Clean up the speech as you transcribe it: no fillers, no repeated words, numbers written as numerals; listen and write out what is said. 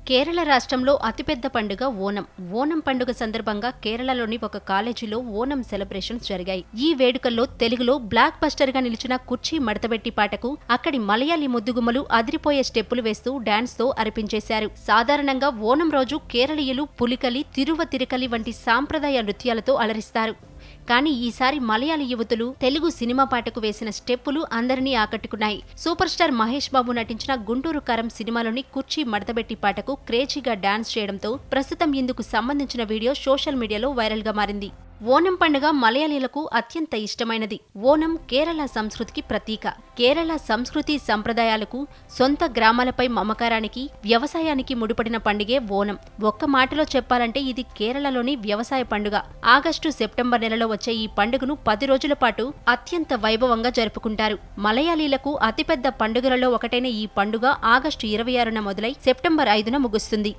కేరళ రాష్ట్రంలో అతిపెద్ద పండుగ ఓనం. ఓనం పండుగ సందర్భంగా కేరళలోని ఒక కాలేజీలో ఓనం సెలబ్రేషన్స్ జరిగాయి. ఈ వేడుకల్లో తెలుగులో బ్లాక్ బస్టర్ గా నిలిచిన కుర్చీ మడతబెట్టి పాటకు అక్కడి మలయాళీ ముద్దుగుమ్మలు అదిరిపోయే స్టెప్పులు వేస్తూ డాన్స్ తో అరిపించేశారు. సాధారణంగా ఓనం రోజు కేరళీయులు పులికలి, తిరువ తిరకలి వంటి సాంప్రదాయ నృత్యాలతో అలరిస్తారు. కానీ ఈసారి మలయాళీ యువతులు తెలుగు సినిమా పాటకు వేసిన స్టెప్పులు అందరినీ ఆకట్టుకున్నాయి. సూపర్ స్టార్ మహేష్ బాబు నటించిన గుంటూరు కారం సినిమాలోని కుర్చీ మడతబెట్టి పాటకు క్రేజీగా డాన్స్ చేయడంతో ప్రస్తుతం ఇందుకు సంబంధించిన వీడియో సోషల్ మీడియాలో వైరల్ గా మారింది. ఓనం పండుగ మలయాళీలకు అత్యంత ఇష్టమైనది. ఓనం కేరళ సంస్కృతికి ప్రతీక. కేరళ సంస్కృతి సంప్రదాయాలకు, సొంత గ్రామాలపై మమకారానికి, వ్యవసాయానికి ముడిపడిన పండుగే ఓనం. ఒక్క మాటలో చెప్పాలంటే ఇది కేరళలోని వ్యవసాయ పండుగ. ఆగస్టు, సెప్టెంబర్ నెలలో వచ్చే ఈ పండుగను 10 రోజుల పాటు అత్యంత వైభవంగా జరుపుకుంటారు. మలయాళీలకు అతిపెద్ద పండుగలలో ఒకటైన ఈ పండుగ ఆగస్టు 26న మొదలై సెప్టెంబర్ 5న ముగుస్తుంది.